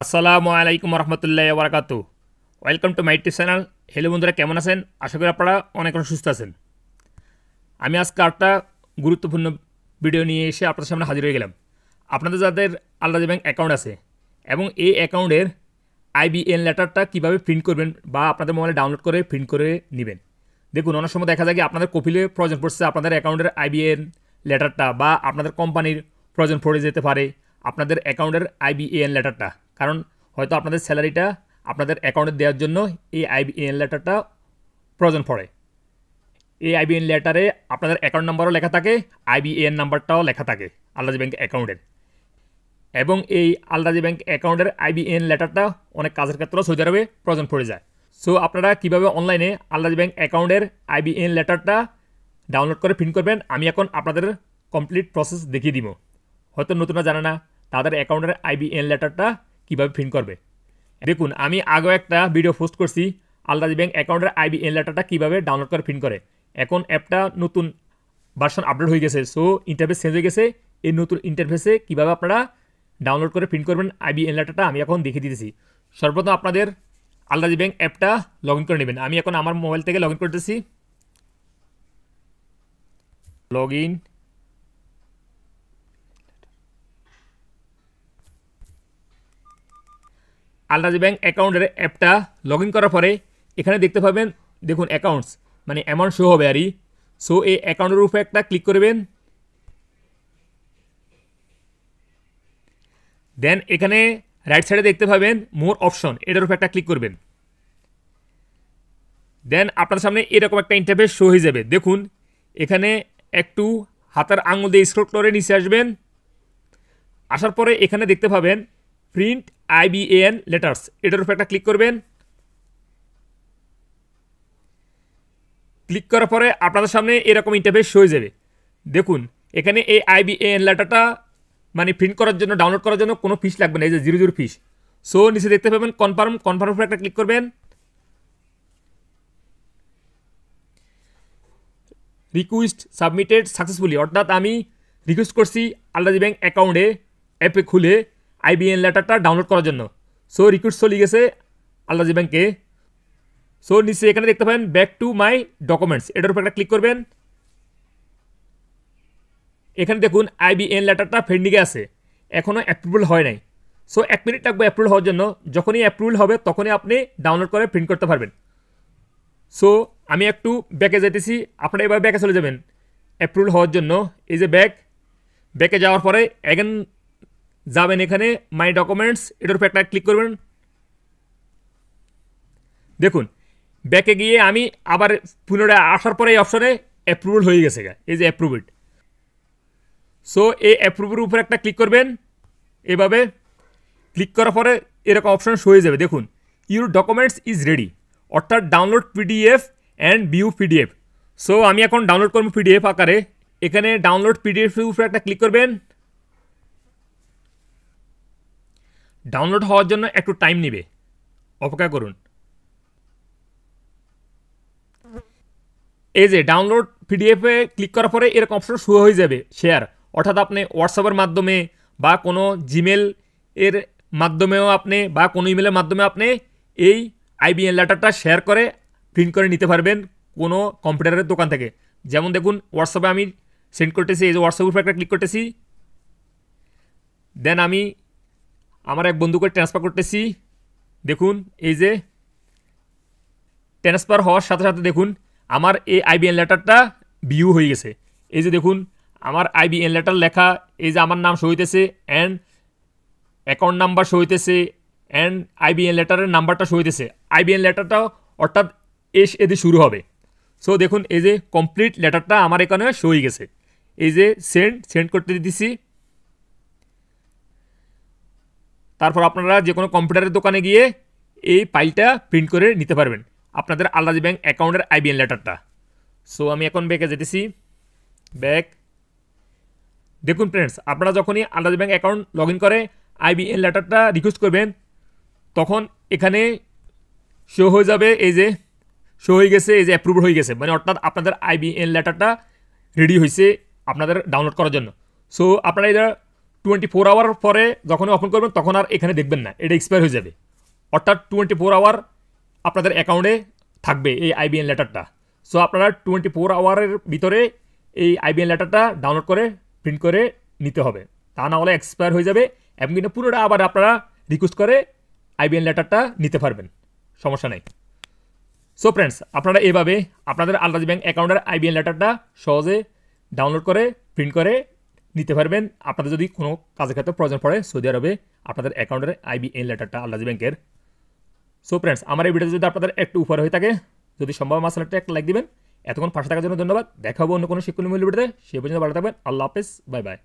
আসসালামু আলাইকুম রহমতুল্লাহ বারাকাতু। Welcome to my YouTube channel. Hello বন্ধুরা, কেমন আছেন? আশা করি আপনারা অনেক সুস্থ আছেন। আমি আজকে একটা গুরুত্বপূর্ণ ভিডিও নিয়ে এসে আপনাদের সামনে হাজির হয়ে গেলাম। আপনাদের যাদের আলরাজি ব্যাংক অ্যাকাউন্ট আছে এবং এই অ্যাকাউন্টের আইবিএন লেটারটা কীভাবে প্রিন্ট করবেন বা আপনাদের মোবাইলে ডাউনলোড করে প্রিন্ট করে নেবেন। দেখুন, অনেক সময় দেখা যায় কি আপনাদের কপিলে প্রয়োজন পড়ছে আপনাদের অ্যাকাউন্টের আইবিএন লেটারটা, বা আপনাদের কোম্পানির প্রয়োজন পড়ে যেতে পারে আপনাদের অ্যাকাউন্টের আইবিএন লেটারটা। কারণ হয়তো আপনাদের স্যালারিটা আপনাদের অ্যাকাউন্টে দেওয়ার জন্য এই আইবিএন লেটারটা প্রয়োজন পড়ে। এই আইবিএন লেটারে আপনাদের অ্যাকাউন্ট নাম্বারও লেখা থাকে, আইবিএন নাম্বারটাও লেখা থাকে আলরাজি ব্যাংক অ্যাকাউন্টের। এবং এই আলরাজি ব্যাংক অ্যাকাউন্টের আইবিএন লেটারটা অনেক কাজের ক্ষেত্রেও সৌদি আরবে প্রয়োজন পড়ে যায়। সো আপনারা কীভাবে অনলাইনে আলরাজি ব্যাংক অ্যাকাউন্টের আইবিএন লেটারটা ডাউনলোড করে প্রিন্ট করবেন, আমি এখন আপনাদের কমপ্লিট প্রসেস দেখিয়ে দিব। হয়তো নতুনরা জানে না তাদের অ্যাকাউন্টের আইবিএন লেটারটা কীভাবে প্রিন্ট করবে। দেখুন, আমি আগেও একটা ভিডিও পোস্ট করছি আলরাজি ব্যাংক অ্যাকাউন্টের আইবিএন লেটারটা কীভাবে ডাউনলোড করে প্রিন্ট করে। এখন অ্যাপটা নতুন ভার্সন আপডেট হয়ে গেছে, সো ইন্টারফেস চেঞ্জ হয়ে গেছে। এই নতুন ইন্টারফেসে কীভাবে আপনারা ডাউনলোড করে প্রিন্ট করবেন আইবিএন লেটারটা আমি এখন দেখিয়ে দিতেছি। সর্বপ্রথম আপনাদের আলরাজি ব্যাংক অ্যাপটা লগ ইন করে নেবেন। আমি এখন আমার মোবাইল থেকে লগ ইন করতেছি। Log in. আলরাজি ব্যাংক অ্যাকাউন্টের অ্যাপটা লগ ইন করার পরে এখানে দেখতে পাবেন, দেখুন অ্যাকাউন্টস মানে অ্যামাউন্ট শো হবে আরই। সো এই অ্যাকাউন্টের উপরে একটা ক্লিক করবেন। দেন এখানে রাইট সাইডে দেখতে পাবেন মোর অপশন, এটার উপরে একটা ক্লিক করবেন। দেন আপনার সামনে এরকম একটা ইন্টারফেস শো হয়ে যাবে। দেখুন এখানে একটু হাতের আঙুল দিয়ে স্ক্রল করে নিচে আসবেন। আসার পরে এখানে দেখতে পাবেন প্রিন্ট আইবিএন লেটার্স, এটার উপরে একটা ক্লিক করবেন। ক্লিক করার পরে আপনাদের সামনে এরকম ইন্টারফেস শো হয়ে যাবে। দেখুন এখানে এই আইবিএন লেটারটা মানে প্রিন্ট করার জন্য, ডাউনলোড করার জন্য কোনো ফিস লাগবে না, এই যে 00 ফিস। সো নিচে দেখতে পাবেন কনফার্ম, কনফার্ম উপরে একটা ক্লিক করবেন। রিকোয়েস্ট সাবমিটেড সাকসেসফুলি, অর্থাৎ আমি রিকোয়েস্ট করছি আলরাজি ব্যাংক অ্যাকাউন্টে অ্যাপে খুলে আইবিএন লেটারটা ডাউনলোড করার জন্য। সো রিকোয়েস্ট চলে গেছে আলরাজি ব্যাংকে। সো নিচে এখানে দেখতে পাবেন ব্যাক টু মাই ডকুমেন্টস, এটার উপর একটা ক্লিক করবেন। এখানে দেখুন আইবিএন লেটারটা পেন্ডিংয়ে আছে, এখনও অ্যাপ্রুভাল হয় নাই। সো 1 মিনিট লাগবে অ্যাপ্রুভাল হওয়ার জন্য। যখনই অ্যাপ্রুভাল হবে তখনই আপনি ডাউনলোড করে প্রিন্ট করতে পারবেন। সো আমি একটু ব্যাকে যেতেছি, আপনারা এবার ব্যাকে চলে যাবেন অ্যাপ্রুভাল হওয়ার জন্য। এই যে ব্যাকে যাওয়ার পরে এগেন যাবেন এখানে মাই ডকুমেন্টস, এটার উপর একটা ক্লিক করবেন। দেখুন ব্যাকে গিয়ে আমি আবার পুনরায় আসার পরে এই অপশনে অ্যাপ্রুভাল হয়ে গেছে, এই যে অ্যাপ্রুভড। সো এই অ্যাপ্রুভের উপর একটা ক্লিক করবেন। এভাবে ক্লিক করার পরে এরকম অপশন শো হয়ে যাবে। দেখুন ইউর ডকুমেন্টস ইজ রেডি, অর্থাৎ download PDF and view PDF. So আমি এখন ডাউনলোড করবো পিডিএফ আকারে। এখানে ডাউনলোড পিডিএফের উপরে একটা ক্লিক করবেন। ডাউনলোড হওয়ার জন্য একটু টাইম নেবে, অপেক্ষা করুন। এই যে ডাউনলোড পিডিএফে ক্লিক করার পরে এরকম অপশন শো হয়ে যাবে শেয়ার, অর্থাৎ আপনি হোয়াটসঅ্যাপের মাধ্যমে বা কোনো জিমেল এর মাধ্যমেও আপনি বা কোনো ইমেলের মাধ্যমে আপনি এই আইবিএন লেটারটা শেয়ার করে প্রিন্ট করে নিতে পারবেন কোনো কম্পিউটারের দোকান থেকে। যেমন দেখুন হোয়াটসঅ্যাপে আমি সেন্ড করতেছি, এই যে হোয়াটসঅ্যাপের উপরে একটা ক্লিক করতেছি। দেন আমি আমার এক বন্ধুকে ট্রান্সফার করতেছি। দেখুন এই যে ট্রান্সফার হওয়ার সাথে সাথে দেখুন আমার এই আইবিএন লেটারটা ভিউ হয়ে গেছে। এই যে দেখুন আমার আইবিএন লেটার লেখা, এই যে আমার নাম শো হইতেছে অ্যান্ড অ্যাকাউন্ট নাম্বার শো হইতেছে অ্যান্ড আইবিএন লেটারের নাম্বারটা শো হইতেছে। আইবিএন লেটারটা অর্থাৎ এদি শুরু হবে। সো দেখুন এই যে কমপ্লিট লেটারটা আমার এখানে শো হয়ে গেছে। এই যে সেন্ড করতে দিতেছি। তারপর আপনারা যে কোনো কম্পিউটারের দোকানে গিয়ে এই ফাইলটা প্রিন্ট করে নিতে পারবেন আপনাদের আলরাজি ব্যাংক অ্যাকাউন্টের আইবিএন লেটারটা। সো আমি এখন ব্যাকে যেতেছি, ব্যাক। দেখুন ফ্রেন্ডস, আপনারা যখনই Al-Rajhi bank account log in করে আইবিএন লেটারটা রিকোয়েস্ট করবেন তখন এখানে শো হয়ে যাবে, এই যে শো হয়ে গেছে, এই যে অ্যাপ্রুভ হয়ে গেছে, মানে অর্থাৎ আপনাদের আইবিএন লেটারটা রেডি হয়েছে আপনাদের ডাউনলোড করার জন্য। সো আপনারা এটা 24 আওয়ার পরে যখন ওপেন করবেন তখন আর এখানে দেখবেন না, এটা এক্সপায়ার হয়ে যাবে। অর্থাৎ 24 আওয়ার আপনাদের অ্যাকাউন্টে থাকবে এই আইবিএন লেটারটা। সো আপনারা 24 আওয়ারের ভিতরে এই আইবিএন লেটারটা ডাউনলোড করে প্রিন্ট করে নিতে হবে, তা না হলে এক্সপায়ার হয়ে যাবে এবং কিন্তু পুরোটা আবার আপনারা রিকোয়েস্ট করে আইবিএন লেটারটা নিতে পারবেন, সমস্যা নেই। সো ফ্রেন্ডস, আপনারা এভাবে আপনাদের আল রাজি ব্যাংক অ্যাকাউন্টের আইবিএন লেটারটা সহজে ডাউনলোড করে প্রিন্ট করে নিতে পারবেন আপনাদের যদি কোনো কাজের ক্ষেত্রে প্রয়োজন পড়ে সৌদি আরবে আপনাদের অ্যাকাউন্টের আইবিএন লেটারটা আল রাজি ব্যাংকের। সো ফ্রেন্ডস, আমার এই ভিডিওতে যদি আপনাদের একটু উপকার হয়ে থাকে, যদি সম্ভব আমার চ্যানেলটা একটা লাইক দিবেন। এতক্ষণ পাশে থাকার জন্য ধন্যবাদ। দেখা হবো অন্য কোনো শিক্ষণীয় ভিডিওতে, সে পর্যন্ত ভালো থাকবেন। আল্লাহ হাফেজ, বাই বাই।